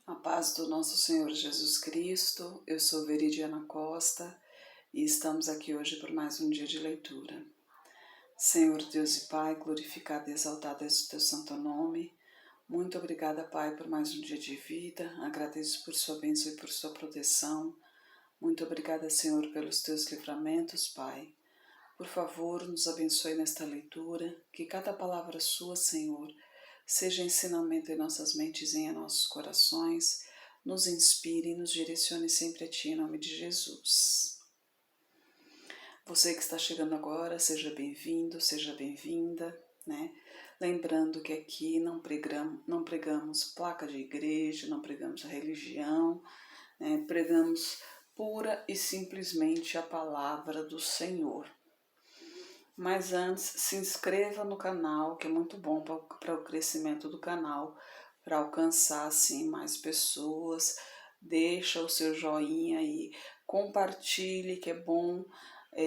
A paz do nosso Senhor Jesus Cristo, eu sou Veridiana Costa e estamos aqui hoje por mais um dia de leitura. Senhor Deus e Pai, glorificado e exaltado é o teu santo nome. Muito obrigada, Pai, por mais um dia de vida. Agradeço por sua bênção e por sua proteção. Muito obrigada, Senhor, pelos teus livramentos, Pai. Por favor, nos abençoe nesta leitura, que cada palavra sua, Senhor, seja ensinamento em nossas mentes e em nossos corações, nos inspire e nos direcione sempre a Ti, em nome de Jesus. Você que está chegando agora, seja bem-vindo, seja bem-vinda, né? Lembrando que aqui não pregamos placa de igreja, não pregamos religião, né? Pregamos pura e simplesmente a palavra do Senhor. Mas antes, se inscreva no canal, que é muito bom para o crescimento do canal, para alcançar assim mais pessoas. Deixa o seu joinha aí, compartilhe, que é bom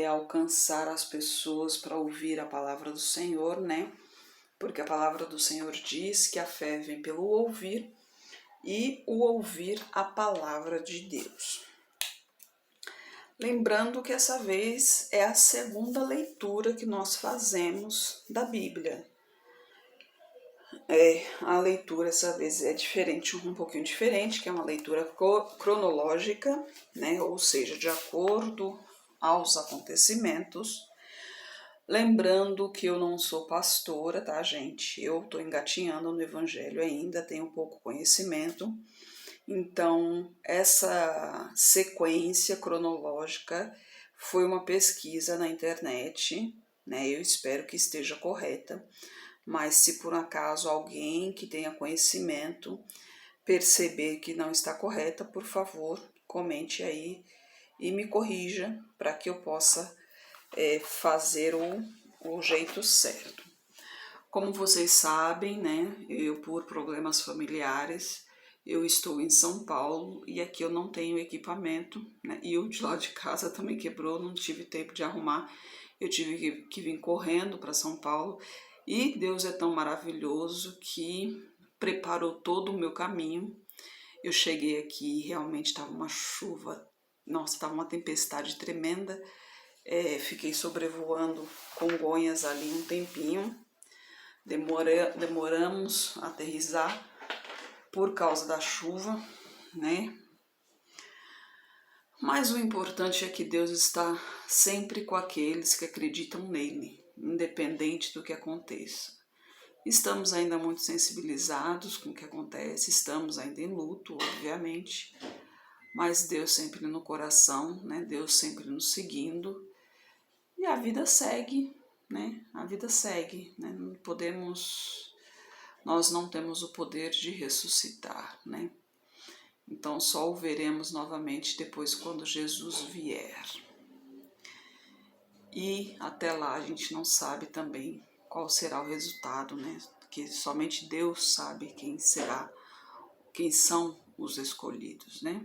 alcançar as pessoas para ouvir a palavra do Senhor, né? Porque a palavra do Senhor diz que a fé vem pelo ouvir e o ouvir a palavra de Deus. Lembrando que essa vez é a segunda leitura que nós fazemos da Bíblia. A leitura essa vez é diferente, um pouquinho diferente, que é uma leitura cronológica, né? Ou seja, de acordo aos acontecimentos. Lembrando que eu não sou pastora, tá, gente? Eu estou engatinhando no Evangelho ainda, tenho pouco conhecimento. Então, essa sequência cronológica foi uma pesquisa na internet, né? Eu espero que esteja correta, mas se por acaso alguém que tenha conhecimento perceber que não está correta, por favor, comente aí e me corrija para que eu possa fazer o jeito certo. Como vocês sabem, né? Eu, por problemas familiares, eu estou em São Paulo e aqui eu não tenho equipamento, né? E o de lá de casa também quebrou, não tive tempo de arrumar. Eu tive que vir correndo para São Paulo e Deus é tão maravilhoso que preparou todo o meu caminho. Eu cheguei aqui e realmente estava uma chuva, nossa, estava uma tempestade tremenda. Fiquei sobrevoando Congonhas ali um tempinho. Demoramos a aterrissar por causa da chuva, né? Mas o importante é que Deus está sempre com aqueles que acreditam nele, independente do que aconteça. Estamos ainda muito sensibilizados com o que acontece, estamos ainda em luto, obviamente, mas Deus sempre no coração, né? Deus sempre nos seguindo e a vida segue, né? A vida segue, né? Nós não temos o poder de ressuscitar, né? Então só o veremos novamente depois quando Jesus vier. E até lá a gente não sabe também qual será o resultado, né? Que somente Deus sabe quem são os escolhidos, né?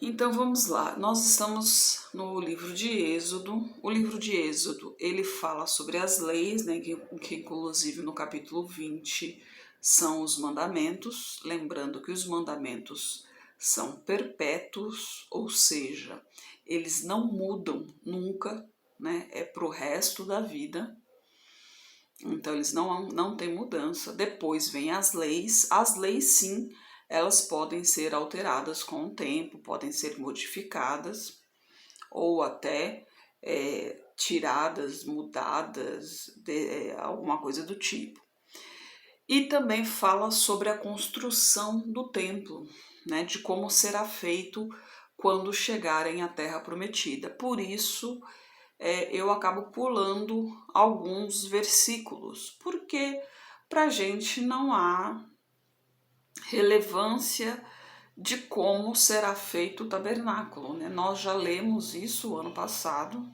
Então vamos lá, nós estamos no livro de Êxodo. O livro de Êxodo, ele fala sobre as leis, né, que inclusive no capítulo 20 são os mandamentos, lembrando que os mandamentos são perpétuos, ou seja, eles não mudam nunca, né, é para o resto da vida. Então eles não têm mudança. Depois vem as leis sim, elas podem ser alteradas com o tempo, podem ser modificadas ou até tiradas, mudadas, alguma coisa do tipo. E também fala sobre a construção do templo, né, de como será feito quando chegarem à Terra Prometida. Por isso, eu acabo pulando alguns versículos, porque para a gente não há relevância de como será feito o tabernáculo, né? Nós já lemos isso ano passado.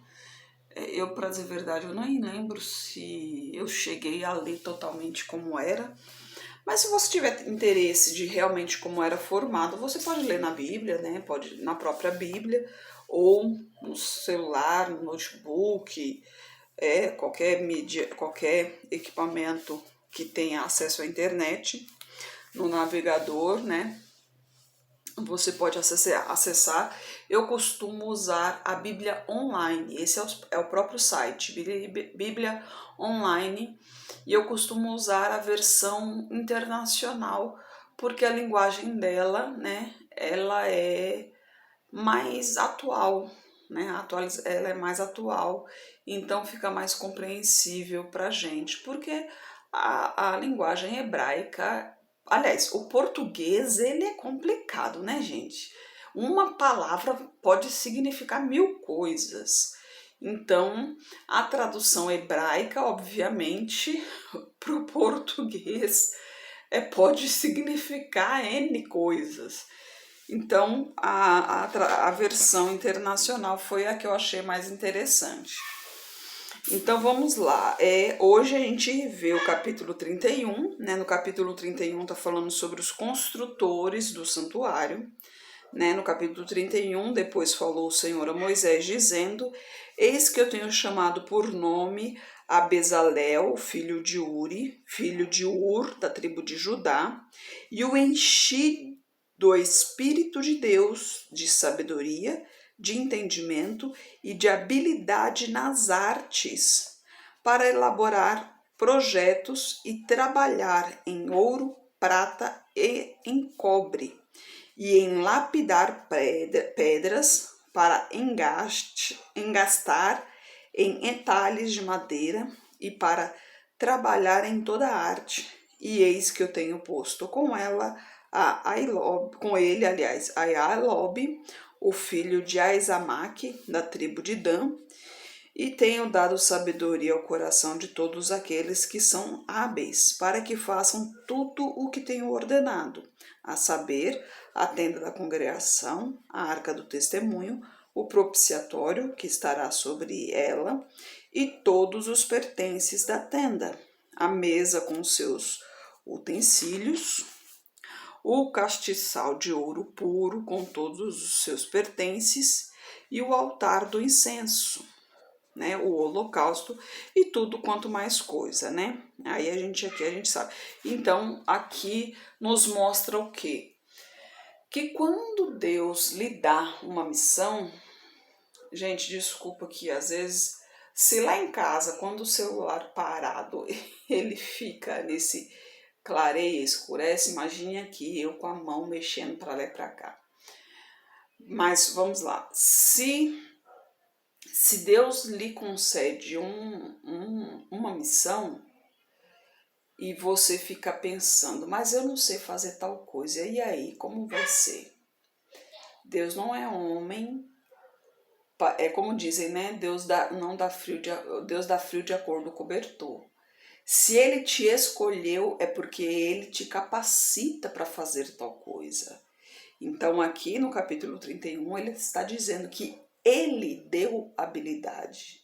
Eu, para dizer a verdade, eu nem lembro se eu cheguei a ler totalmente como era, mas se você tiver interesse de realmente como era formado, você pode ler na Bíblia, né? Pode na própria Bíblia, ou no celular, no notebook, qualquer mídia, qualquer equipamento que tenha acesso à internet. no navegador, né? Você pode acessar. Eu costumo usar a Bíblia Online, esse é o próprio site, Bíblia Online, e eu costumo usar a versão internacional, porque a linguagem dela, né, ela é mais atual, né, ela é mais atual, então fica mais compreensível para a gente, porque a linguagem hebraica. Aliás, o português, ele é complicado, né, gente? Uma palavra pode significar 1000 coisas. Então, a tradução hebraica, obviamente, para o português, pode significar N coisas. Então, a versão internacional foi a que eu achei mais interessante. Então vamos lá, hoje a gente vê o capítulo 31, né? No capítulo 31 está falando sobre os construtores do santuário, né? No capítulo 31, depois falou o Senhor a Moisés dizendo: Eis que eu tenho chamado por nome a Bezalel, filho de Uri, filho de Ur, da tribo de Judá, e o enchi do Espírito de Deus, de sabedoria, de entendimento e de habilidade nas artes, para elaborar projetos e trabalhar em ouro, prata e em cobre, e em lapidar pedras para engastar em entalhes de madeira e para trabalhar em toda arte. E eis que eu tenho posto com ele, a Ailob, o filho de Aizamaque, da tribo de Dan, e tenho dado sabedoria ao coração de todos aqueles que são hábeis, para que façam tudo o que tenho ordenado, a saber, a tenda da congregação, a arca do testemunho, o propiciatório que estará sobre ela, e todos os pertences da tenda, a mesa com seus utensílios, o castiçal de ouro puro com todos os seus pertences e o altar do incenso, né, o holocausto e tudo quanto mais coisa, né? Aí a gente sabe. Então, aqui nos mostra o quê? Que quando Deus lhe dá uma missão, gente, desculpa que às vezes, se lá em casa, quando o celular parado, ele fica nesse clareia, escurece, imagine aqui eu com a mão mexendo para lá e para cá. Mas vamos lá, se Deus lhe concede uma missão e você fica pensando, mas eu não sei fazer tal coisa, e aí, como vai ser? Deus não é homem, é como dizem, né? Deus dá frio de acordo com o cobertor. Se ele te escolheu, é porque ele te capacita para fazer tal coisa. Então, aqui no capítulo 31, ele está dizendo que ele deu habilidade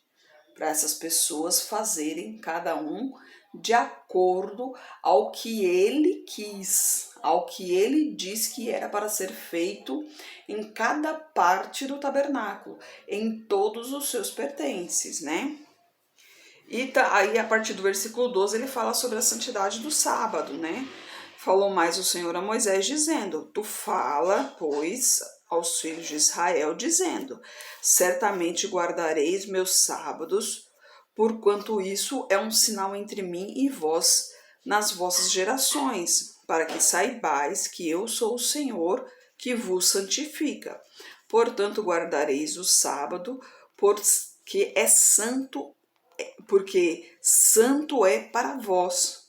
para essas pessoas fazerem cada um de acordo ao que ele quis, ao que ele diz que era para ser feito em cada parte do tabernáculo, em todos os seus pertences, né? E aí, a partir do versículo 12, ele fala sobre a santidade do sábado, né? Falou mais o Senhor a Moisés, dizendo: Tu fala, pois, aos filhos de Israel, dizendo: Certamente guardareis meus sábados, porquanto isso é um sinal entre mim e vós nas vossas gerações, para que saibais que eu sou o Senhor que vos santifica. Portanto, guardareis o sábado, porque santo é para vós.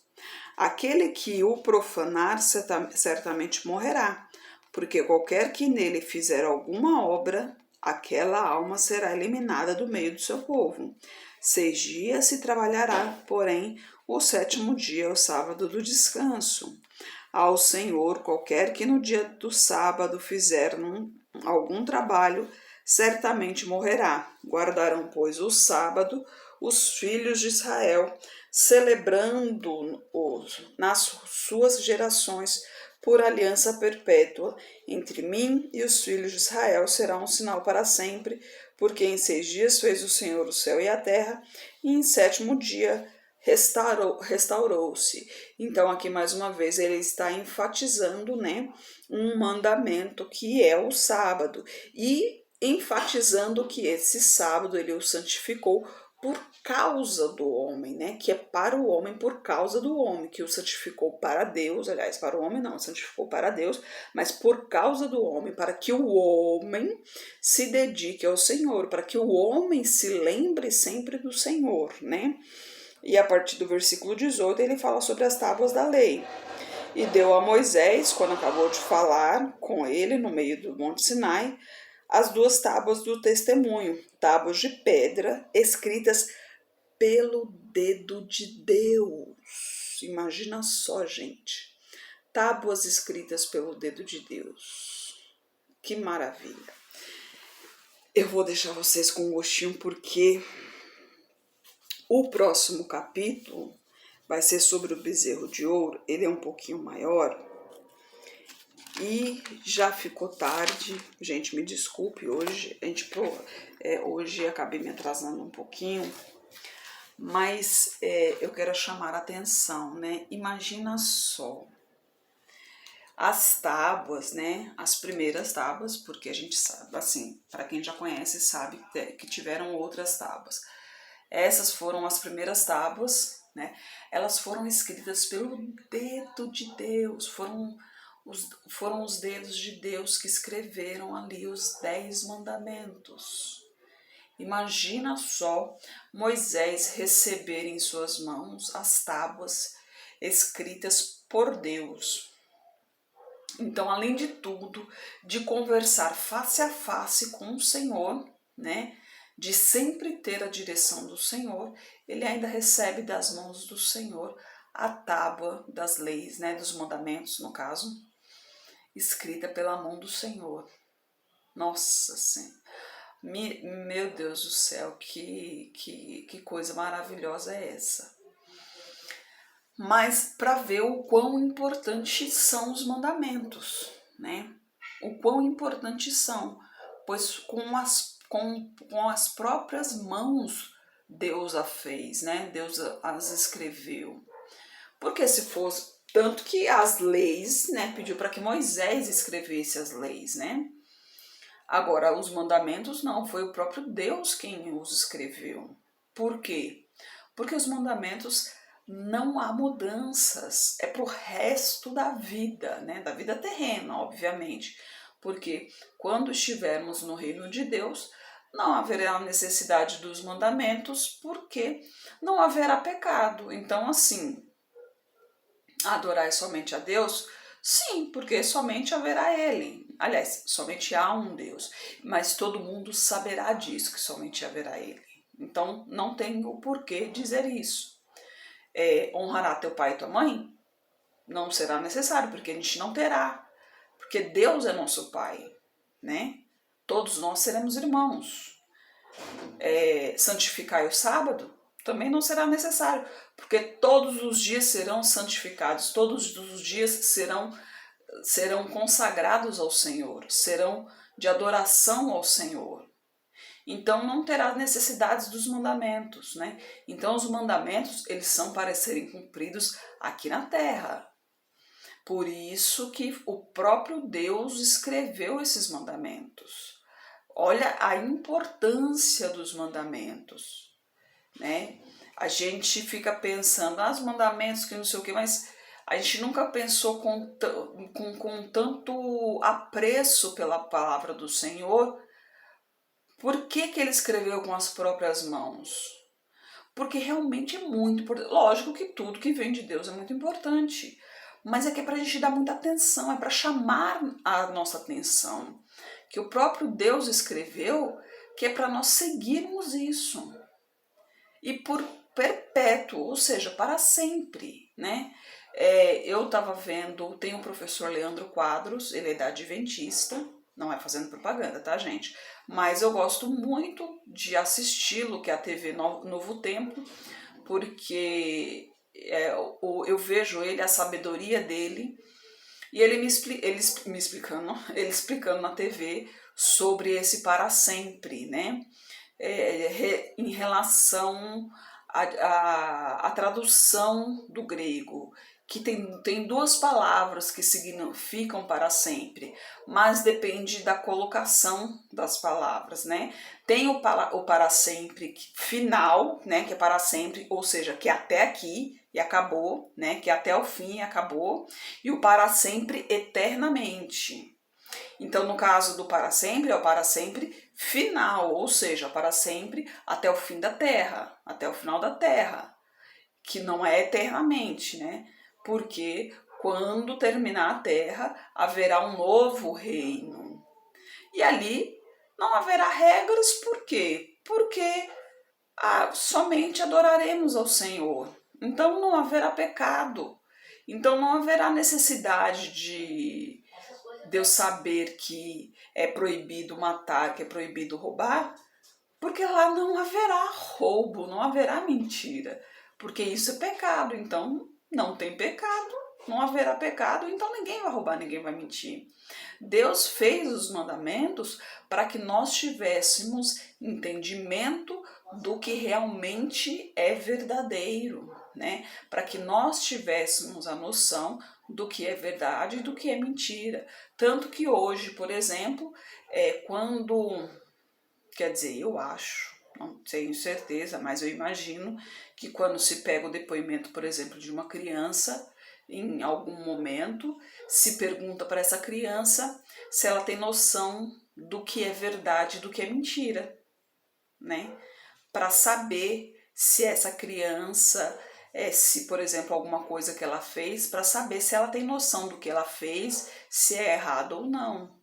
Aquele que o profanar certamente morrerá, porque qualquer que nele fizer alguma obra, aquela alma será eliminada do meio do seu povo. 6 dias se trabalhará, porém, o 7º dia é o sábado do descanso. Ao Senhor, qualquer que no dia do sábado fizer algum trabalho, certamente morrerá. Guardarão, pois, o sábado os filhos de Israel, celebrando-o nas suas gerações por aliança perpétua. Entre mim e os filhos de Israel será um sinal para sempre, porque em 6 dias fez o Senhor o céu e a terra, e em 7º dia restaurou-se. Então aqui mais uma vez ele está enfatizando, né, um mandamento que é o sábado e enfatizando que esse sábado ele o santificou por causa do homem, né? Que é para o homem por causa do homem, que o santificou para Deus, aliás, para o homem não, santificou para Deus, mas por causa do homem, para que o homem se dedique ao Senhor, para que o homem se lembre sempre do Senhor, né? E a partir do versículo 18 ele fala sobre as tábuas da lei. E deu a Moisés, quando acabou de falar com ele no meio do Monte Sinai, as 2 tábuas do testemunho, tábuas de pedra escritas pelo dedo de Deus. Imagina só, gente. Tábuas escritas pelo dedo de Deus. Que maravilha. Eu vou deixar vocês com um gostinho porque o próximo capítulo vai ser sobre o bezerro de ouro. Ele é um pouquinho maior. E já ficou tarde, gente, me desculpe, hoje hoje acabei me atrasando um pouquinho, mas eu quero chamar a atenção, né? Imagina só, as tábuas, né? As primeiras tábuas, porque a gente sabe, assim, para quem já conhece, sabe que tiveram outras tábuas. Essas foram as primeiras tábuas, né? Elas foram escritas pelo dedo de Deus, foram os dedos de Deus que escreveram ali os 10 mandamentos. Imagina só Moisés receber em suas mãos as tábuas escritas por Deus. Então, além de tudo, de conversar face a face com o Senhor, né? De sempre ter a direção do Senhor, ele ainda recebe das mãos do Senhor a tábua das leis, né? Dos mandamentos, no caso, escrita pela mão do Senhor. Nossa Senhora, meu Deus do céu, que coisa maravilhosa é essa. Mas para ver o quão importantes são os mandamentos, né? O quão importantes são, pois com as próprias mãos Deus a fez, né? Deus as escreveu. Porque se fosse tanto que as leis, né, pediu para que Moisés escrevesse as leis, né? Agora, os mandamentos não, foi o próprio Deus quem os escreveu. Por quê? Porque os mandamentos não há mudanças, é pro resto da vida, né? Da vida terrena, obviamente. Porque quando estivermos no reino de Deus, não haverá necessidade dos mandamentos, porque não haverá pecado. Então, assim, adorar somente a Deus? Sim, porque somente haverá Ele. Aliás, somente há um Deus, mas todo mundo saberá disso, que somente haverá Ele. Então, não tem o porquê dizer isso. Honrará teu pai e tua mãe? Não será necessário, porque a gente não terá. Porque Deus é nosso pai, né? Todos nós seremos irmãos. Santificai o sábado? Também não será necessário, porque todos os dias serão santificados, todos os dias serão consagrados ao Senhor, serão de adoração ao Senhor. Então não terá necessidades dos mandamentos, né? Então os mandamentos, eles são para serem cumpridos aqui na terra. Por isso que o próprio Deus escreveu esses mandamentos. Olha a importância dos mandamentos, né? A gente fica pensando, os mandamentos que não sei o que, mas a gente nunca pensou com tanto apreço pela palavra do Senhor. Por que ele escreveu com as próprias mãos? Porque realmente é muito importante. Lógico que tudo que vem de Deus é muito importante, mas é que é para a gente dar muita atenção, é para chamar a nossa atenção. Que o próprio Deus escreveu, que é para nós seguirmos isso. E por perpétuo, ou seja, para sempre, né? Eu estava vendo, tem o professor Leandro Quadros, ele é da Adventista, não é fazendo propaganda, tá, gente? Mas eu gosto muito de assisti-lo, que é a TV Novo Tempo, porque eu vejo ele, a sabedoria dele, e ele explicando na TV sobre esse para sempre, né? Em relação a tradução do grego, que tem duas palavras que significam para sempre, mas depende da colocação das palavras, né? Tem o para sempre final, né? Que é para sempre, ou seja, que é até aqui e acabou, né? Que é até o fim e acabou, e o para sempre eternamente. Então, no caso do para sempre, é o para sempre final, ou seja, para sempre até o fim da terra, até o final da terra, que não é eternamente, né? Porque quando terminar a terra, haverá um novo reino. E ali não haverá regras, por quê? Porque somente adoraremos ao Senhor. Então não haverá pecado. Então não haverá necessidade de eu saber que é proibido matar, que é proibido roubar, porque lá não haverá roubo, não haverá mentira, porque isso é pecado. Então não tem pecado, não haverá pecado, então ninguém vai roubar, ninguém vai mentir. Deus fez os mandamentos para que nós tivéssemos entendimento do que realmente é verdadeiro, né? Para que nós tivéssemos a noção do que é verdade e do que é mentira. Tanto que hoje, por exemplo, quando, quer dizer, eu acho, não tenho certeza, mas eu imagino que quando se pega o depoimento, por exemplo, de uma criança, em algum momento, se pergunta para essa criança se ela tem noção do que é verdade e do que é mentira, né? Para saber se essa criança, se por exemplo alguma coisa que ela fez, para saber se ela tem noção do que ela fez, se é errado ou não.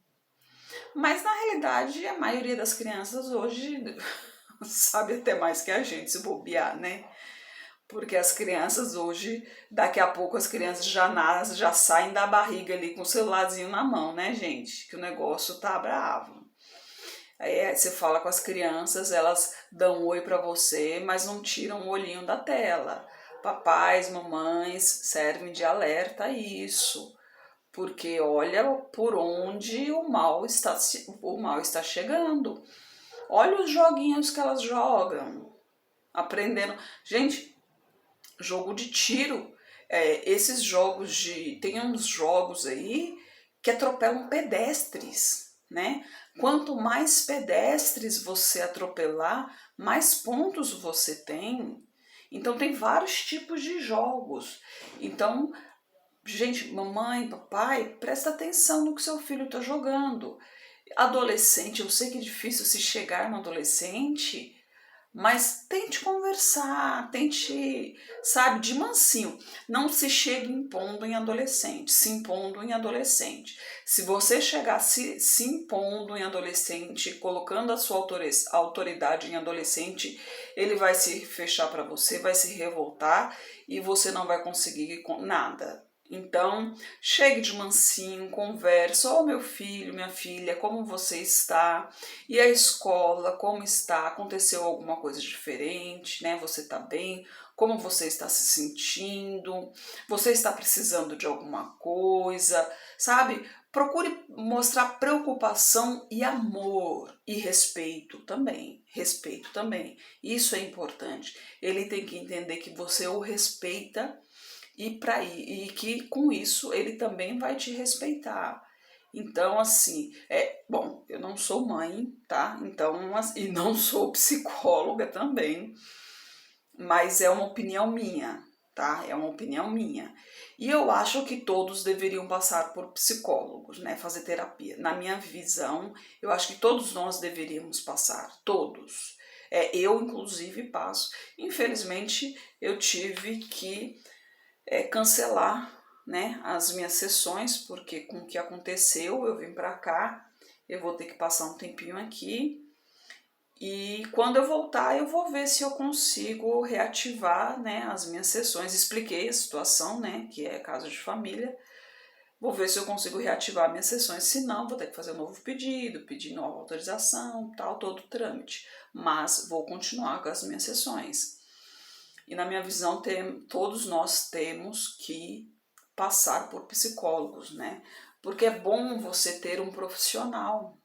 Mas na realidade a maioria das crianças hoje sabe até mais que a gente, se bobear, né? Porque as crianças hoje, daqui a pouco as crianças já nascem, já saem da barriga ali com o celularzinho na mão, né, gente? Que o negócio tá bravo. Aí você fala com as crianças, elas dão um oi para você, mas não tiram o olhinho da tela. Papais, mamães servem de alerta a isso, porque olha por onde o mal está chegando. Olha os joguinhos que elas jogam, aprendendo. Gente, jogo de tiro, esses jogos de... Tem uns jogos aí que atropelam pedestres, né? Quanto mais pedestres você atropelar, mais pontos você tem. Então tem vários tipos de jogos. Então, gente, mamãe, papai, presta atenção no que seu filho está jogando. Adolescente, eu sei que é difícil se chegar no adolescente, mas tente conversar, tente, sabe, de mansinho. Não se chegue impondo em adolescente, se impondo em adolescente. Se você chegar se impondo em adolescente, colocando a sua autoridade em adolescente, ele vai se fechar para você, vai se revoltar e você não vai conseguir nada. Então, chegue de mansinho, converse, meu filho, minha filha, como você está? E a escola, como está? Aconteceu alguma coisa diferente, né? Você está bem? Como você está se sentindo? Você está precisando de alguma coisa? Sabe? Procure mostrar preocupação e amor e respeito também. Respeito também. Isso é importante. Ele tem que entender que você o respeita e que com isso ele também vai te respeitar. Então, assim, bom, eu não sou mãe, tá? Então, e não sou psicóloga também, mas é uma opinião minha, tá? É uma opinião minha. E eu acho que todos deveriam passar por psicólogos, né? Fazer terapia. Na minha visão, eu acho que todos nós deveríamos passar, todos. Eu, inclusive, passo. Infelizmente, eu tive que cancelar, né, as minhas sessões, porque com o que aconteceu, eu vim para cá, eu vou ter que passar um tempinho aqui, e quando eu voltar eu vou ver se eu consigo reativar, né, as minhas sessões. Expliquei a situação, né, que é caso de família, vou ver se eu consigo reativar minhas sessões, se não, vou ter que fazer um novo pedido, pedir nova autorização, tal, todo o trâmite, mas vou continuar com as minhas sessões. E na minha visão, todos nós temos que passar por psicólogos, né? Porque é bom você ter um profissional.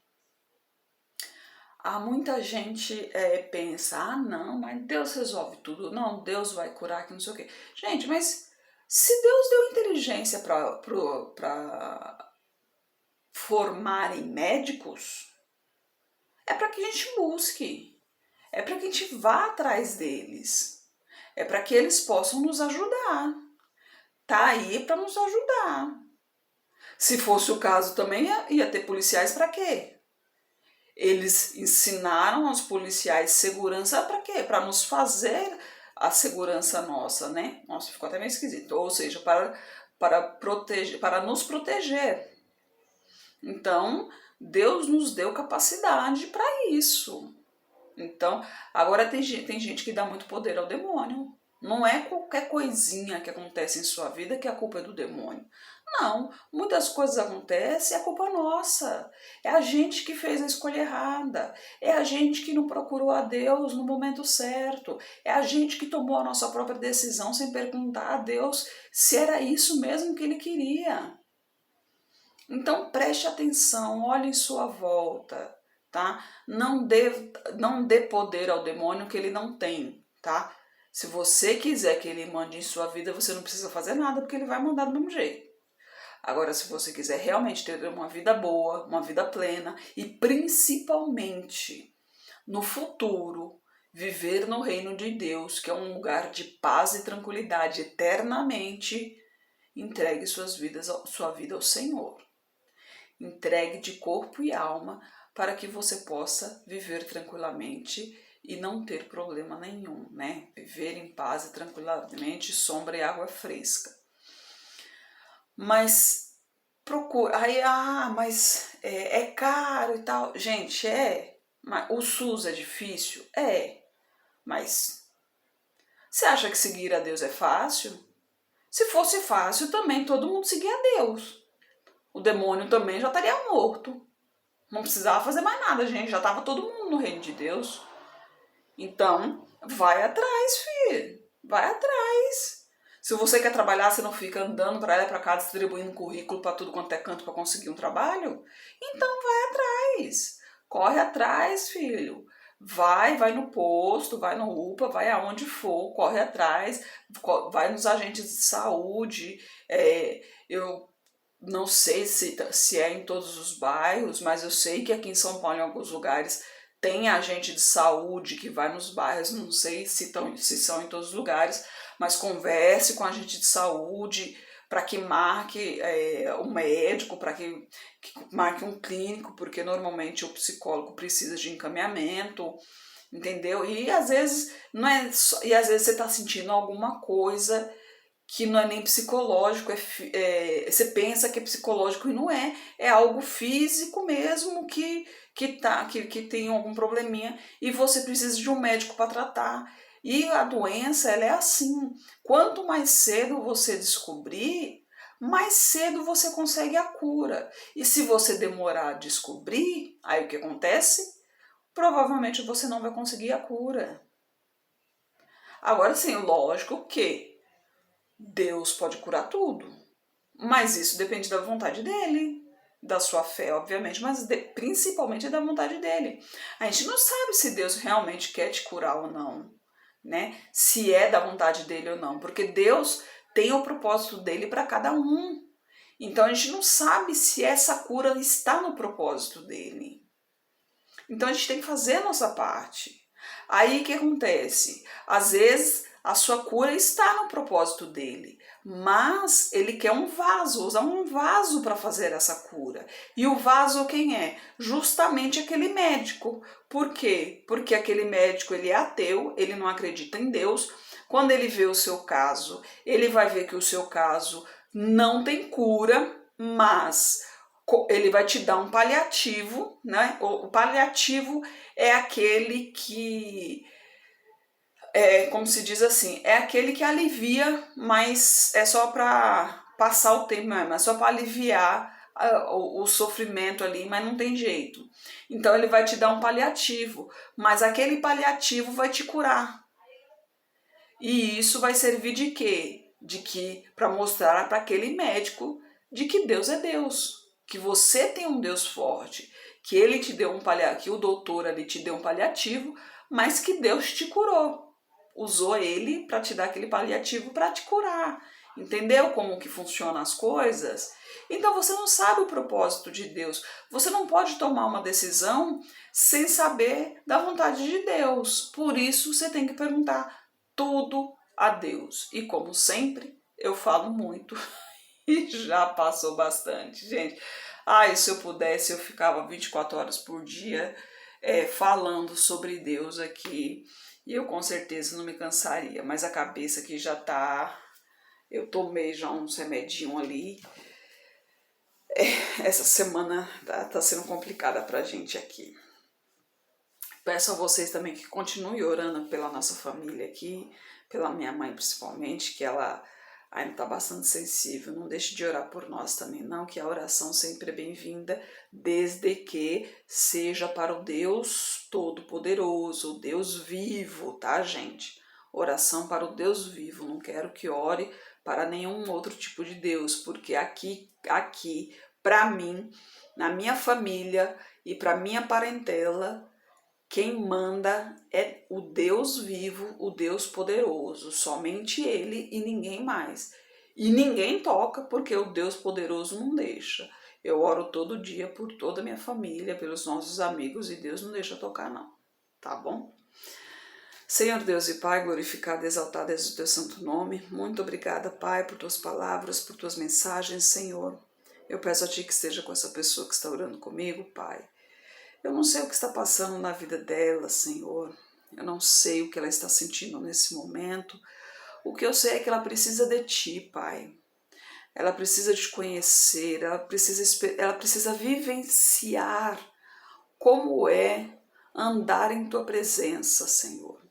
Há muita gente pensa, ah não, mas Deus resolve tudo, não, Deus vai curar, que não sei o quê. Gente, mas se Deus deu inteligência para formarem médicos, é para que a gente busque, é para que a gente vá atrás deles, é para que eles possam nos ajudar. Tá aí para nos ajudar. Se fosse o caso também, ia ter policiais para quê? Eles ensinaram aos policiais segurança para quê? Para nos fazer a segurança nossa, né? Nossa, ficou até meio esquisito. Ou seja, para nos proteger. Então, Deus nos deu capacidade para isso. Então, agora tem gente que dá muito poder ao demônio. Não é qualquer coisinha que acontece em sua vida que a culpa é do demônio. Não, muitas coisas acontecem e a culpa é nossa. É a gente que fez a escolha errada. É a gente que não procurou a Deus no momento certo. É a gente que tomou a nossa própria decisão sem perguntar a Deus se era isso mesmo que Ele queria. Então preste atenção, olhe em sua volta, tá? Não dê poder ao demônio que ele não tem, tá? Se você quiser que ele mande em sua vida, você não precisa fazer nada, porque ele vai mandar do mesmo jeito. Agora, se você quiser realmente ter uma vida boa, uma vida plena e principalmente no futuro viver no reino de Deus, que é um lugar de paz e tranquilidade eternamente, entregue sua vida ao Senhor. Entregue de corpo e alma para que você possa viver tranquilamente e não ter problema nenhum, né? Viver em paz e tranquilamente, sombra e água fresca. Mas procura, aí, mas é caro e tal. Gente, mas o SUS é difícil? Mas você acha que seguir a Deus é fácil? Se fosse fácil, também todo mundo seguia a Deus. O demônio também já estaria morto. Não precisava fazer mais nada, gente. Já estava todo mundo no reino de Deus. Então, vai atrás, filho. Vai atrás. Se você quer trabalhar, você não fica andando para lá e para cá, distribuindo currículo para tudo quanto é canto para conseguir um trabalho? Então, vai atrás. Corre atrás, filho. Vai no posto, vai no UPA, vai aonde for, corre atrás, vai nos agentes de saúde. Eu não sei se é em todos os bairros, mas eu sei que aqui em São Paulo, em alguns lugares, tem agente de saúde que vai nos bairros, não sei se são em todos os lugares, mas converse com a agente de saúde para que marque um médico, para que marque um clínico, porque normalmente o psicólogo precisa de encaminhamento, entendeu? E às vezes não é só, e às vezes você está sentindo alguma coisa que não é nem psicológico, você pensa que é psicológico e não é algo físico mesmo que tem algum probleminha e você precisa de um médico para tratar. E a doença, ela é assim, quanto mais cedo você descobrir, mais cedo você consegue a cura. E se você demorar a descobrir, aí o que acontece? Provavelmente você não vai conseguir a cura. Agora sim, lógico que Deus pode curar tudo, mas isso depende da vontade dele, da sua fé, obviamente, mas principalmente da vontade dele. A gente não sabe se Deus realmente quer te curar ou não, né? Se é da vontade dele ou não, porque Deus tem o propósito dele para cada um. Então a gente não sabe se essa cura está no propósito dele. Então a gente tem que fazer a nossa parte. Aí o que acontece? Às vezes a sua cura está no propósito dele, mas ele quer um vaso, usar um vaso para fazer essa cura. E o vaso quem é? Justamente aquele médico. Por quê? Porque aquele médico ele é ateu, ele não acredita em Deus. Quando ele vê o seu caso, ele vai ver que o seu caso não tem cura, mas ele vai te dar um paliativo, né? O paliativo é aquele que, como se diz assim, é aquele que alivia, mas é só para passar o tempo mesmo, é só para aliviar o sofrimento ali, mas não tem jeito. Então ele vai te dar um paliativo, mas aquele paliativo vai te curar. E isso vai servir de quê? Para mostrar para aquele médico de que Deus é Deus, que você tem um Deus forte, que ele te deu que o doutor ali te deu um paliativo, mas que Deus te curou. Usou ele para te dar aquele paliativo para te curar. Entendeu como que funcionam as coisas? Então você não sabe o propósito de Deus. Você não pode tomar uma decisão sem saber da vontade de Deus. Por isso você tem que perguntar tudo a Deus. E como sempre, eu falo muito e já passou bastante, gente. Ai, se eu pudesse, eu ficava 24 horas por dia falando sobre Deus aqui. E eu com certeza não me cansaria. Mas a cabeça aqui já tá... Eu tomei já uns remedinhos ali. Essa semana tá sendo complicada pra gente aqui. Peço a vocês também que continuem orando pela nossa família aqui, pela minha mãe principalmente, que ela ainda está bastante sensível. Não deixe de orar por nós também, não, que a oração sempre é bem-vinda, desde que seja para o Deus Todo-Poderoso, o Deus vivo, tá, gente? Oração para o Deus vivo, não quero que ore para nenhum outro tipo de Deus, porque aqui para mim, na minha família e para minha parentela, quem manda é o Deus vivo, o Deus poderoso, somente Ele e ninguém mais. E ninguém toca porque o Deus poderoso não deixa. Eu oro todo dia por toda a minha família, pelos nossos amigos, e Deus não deixa tocar não, tá bom? Senhor Deus e Pai, glorificado e exaltado é o teu santo nome. Muito obrigada, Pai, por tuas palavras, por tuas mensagens, Senhor. Eu peço a Ti que esteja com essa pessoa que está orando comigo, Pai. Eu não sei o que está passando na vida dela, Senhor. Eu não sei o que ela está sentindo nesse momento. O que eu sei é que ela precisa de Ti, Pai. Ela precisa te conhecer, ela precisa vivenciar como é andar em Tua presença, Senhor.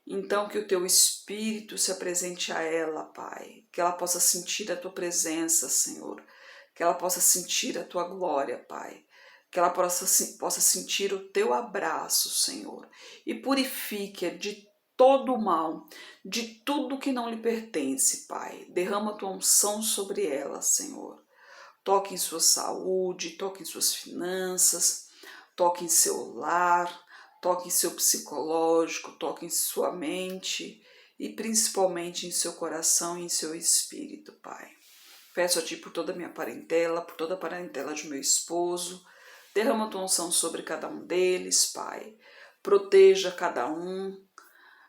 Então que o Teu Espírito se apresente a ela, Pai. Que ela possa sentir a Tua presença, Senhor. Que ela possa sentir a Tua glória, Pai. Que ela possa sentir o Teu abraço, Senhor. E purifique-a de todo o mal, de tudo que não lhe pertence, Pai. Derrama a Tua unção sobre ela, Senhor. Toque em sua saúde, toque em suas finanças, toque em seu lar, toque em seu psicológico, toque em sua mente e principalmente em seu coração e em seu espírito, Pai. Peço a Ti por toda a minha parentela, por toda a parentela de meu esposo. Derrama a Tua unção sobre cada um deles, Pai. Proteja cada um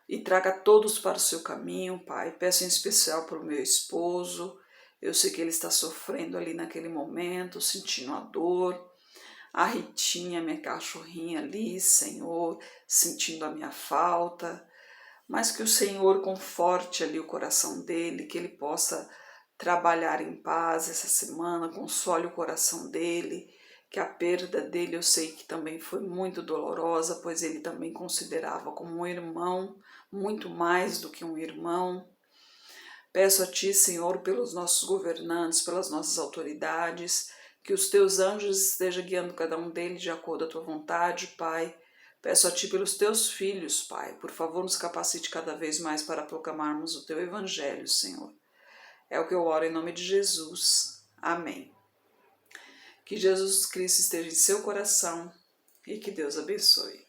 e traga todos para o seu caminho, Pai. Peço em especial para o meu esposo. Eu sei que ele está sofrendo ali naquele momento, sentindo a dor. A Ritinha, minha cachorrinha ali, Senhor, sentindo a minha falta. Mas que o Senhor conforte ali o coração dele, que ele possa trabalhar em paz essa semana, console o coração dele, que a perda dele eu sei que também foi muito dolorosa, pois ele também considerava como um irmão, muito mais do que um irmão. Peço a Ti, Senhor, pelos nossos governantes, pelas nossas autoridades, que os Teus anjos estejam guiando cada um deles de acordo à Tua vontade, Pai. Peço a Ti pelos Teus filhos, Pai. Por favor, nos capacite cada vez mais para proclamarmos o Teu Evangelho, Senhor. É o que eu oro em nome de Jesus. Amém. Que Jesus Cristo esteja em seu coração e que Deus abençoe.